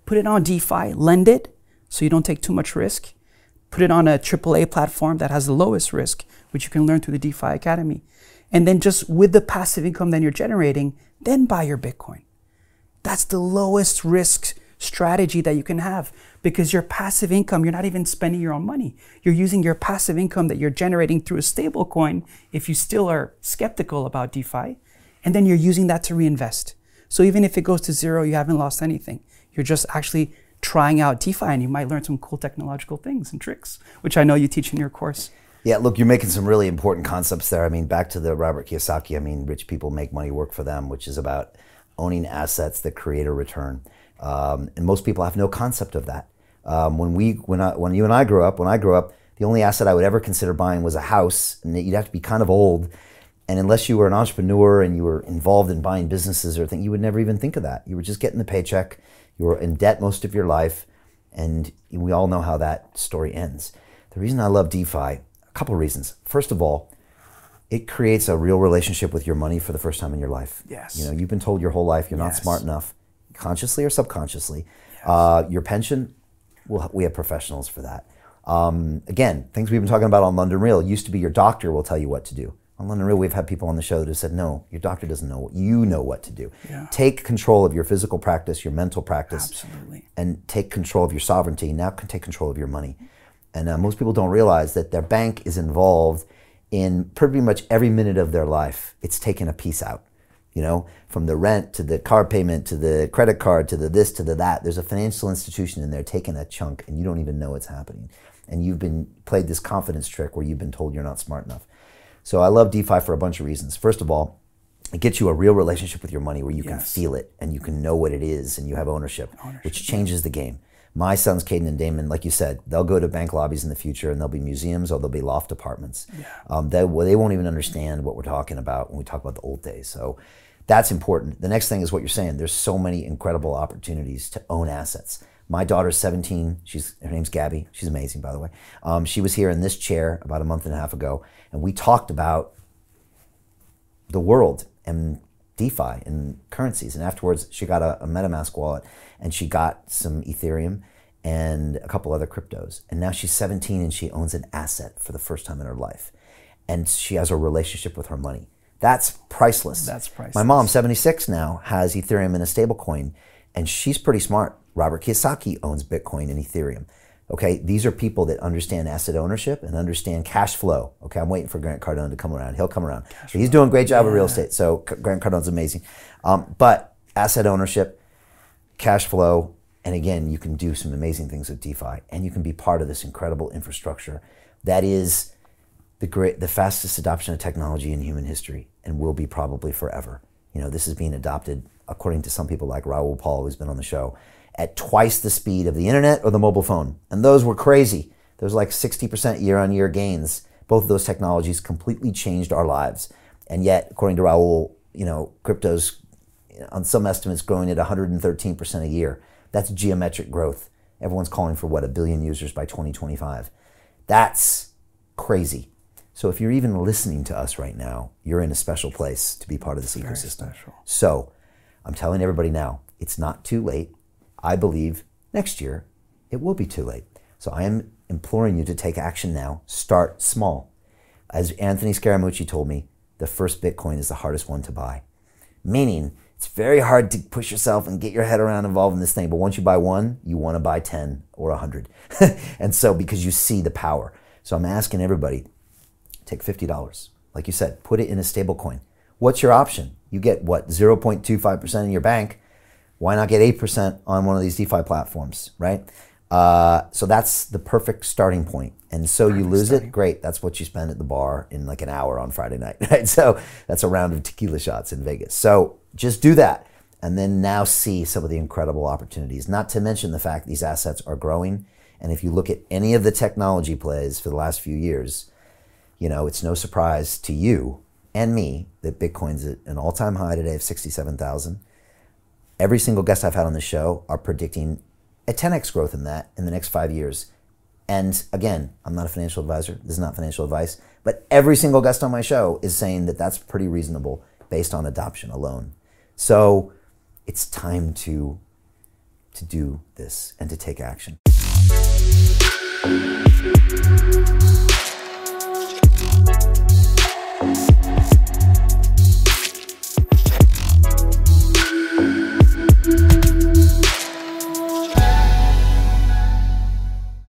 Put it on DeFi, lend it so you don't take too much risk. Put it on a AAA platform that has the lowest risk, which you can learn through the DeFi Academy. And then just with the passive income that you're generating, then buy your Bitcoin. That's the lowest risk strategy that you can have, because your passive income, you're not even spending your own money. You're using your passive income that you're generating through a stable coin if you still are skeptical about DeFi, and then you're using that to reinvest. So even if it goes to zero, you haven't lost anything. You're just actually trying out DeFi, and you might learn some cool technological things and tricks, which I know you teach in your course. Yeah, look, you're making some really important concepts there. I mean, back to the Robert Kiyosaki, I mean, rich people make money work for them, which is about owning assets that create a return. And most people have no concept of that. When you and I grew up, the only asset I would ever consider buying was a house, and you'd have to be kind of old. And unless you were an entrepreneur and you were involved in buying businesses or things, you would never even think of that. You were just getting the paycheck. You were in debt most of your life. And we all know how that story ends. The reason I love DeFi, a couple of reasons. First of all, it creates a real relationship with your money for the first time in your life. Yes. You know, you've been told your whole life you're not Yes. smart enough, consciously or subconsciously. Yes. Your pension, well, we have professionals for that. Again, things we've been talking about on London Real, used to be your doctor will tell you what to do. On London Real, we've had people on the show that have said, no, your doctor doesn't know. You know what to do. Yeah. Take control of your physical practice, your mental practice. Absolutely. And take control of your sovereignty. Now can take control of your money. And most people don't realize that their bank is involved in pretty much every minute of their life. It's taking a piece out, you know, from the rent to the car payment to the credit card to the this to the that. There's a financial institution in there taking a chunk, and you don't even know it's happening. And you've been played this confidence trick where you've been told you're not smart enough. So I love DeFi for a bunch of reasons. First of all, it gets you a real relationship with your money where you can feel it and you can know what it is and you have ownership. Which changes the game. My sons, Caden and Damon, like you said, they'll go to bank lobbies in the future and there'll be museums or there'll be loft apartments. Yeah. They won't even understand what we're talking about when we talk about the old days. So that's important. The next thing is what you're saying. There's so many incredible opportunities to own assets. My daughter's 17. Her name's Gabby. She's amazing, by the way. She was here in this chair about a month and a half ago, and we talked about the world and DeFi and currencies. And afterwards, she got a MetaMask wallet, and she got some Ethereum and a couple other cryptos. And now she's 17, and she owns an asset for the first time in her life. And she has a relationship with her money. That's priceless. That's priceless. My mom, 76 now, has Ethereum in a stable coin, and she's pretty smart. Robert Kiyosaki owns Bitcoin and Ethereum. Okay, these are people that understand asset ownership and understand cash flow. Okay, I'm waiting for Grant Cardone to come around. He'll come around. He's doing a great job of real estate, so Grant Cardone's amazing. But asset ownership, cash flow, and again, you can do some amazing things with DeFi, and you can be part of this incredible infrastructure that is the fastest adoption of technology in human history, and will be probably forever. You know, this is being adopted, according to some people like Raoul Paul, who's been on the show, at twice the speed of the internet or the mobile phone. And those were crazy. There's like 60% year-on-year gains. Both of those technologies completely changed our lives. And yet, according to Raoul, you know, crypto's, on some estimates, growing at 113% a year. That's geometric growth. Everyone's calling for, what, 1 billion users by 2025. That's crazy. So if you're even listening to us right now, you're in a special place to be part of this ecosystem. Special. So I'm telling everybody now, it's not too late. I believe next year it will be too late. So I am imploring you to take action now. Start small. As Anthony Scaramucci told me, the first Bitcoin is the hardest one to buy. Meaning, it's very hard to push yourself and get your head around involved in this thing. But once you buy one, you want to buy 10 or 100. And so, because you see the power. So I'm asking everybody, take $50. Like you said, put it in a stable coin. What's your option? You get, what, 0.25% in your bank. Why not get 8% on one of these DeFi platforms, right? So that's the perfect starting point. And so you lose it, great. That's what you spend at the bar in like an hour on Friday night, right? So that's a round of tequila shots in Vegas. So just do that. And then now see some of the incredible opportunities. Not to mention the fact these assets are growing. And if you look at any of the technology plays for the last few years, you know, it's no surprise to you and me that Bitcoin's at an all-time high today of 67,000. Every single guest I've had on the show are predicting a 10x growth in that in the next 5 years. And again, I'm not a financial advisor. This is not financial advice. But every single guest on my show is saying that that's pretty reasonable based on adoption alone. So it's time to to do this and to take action.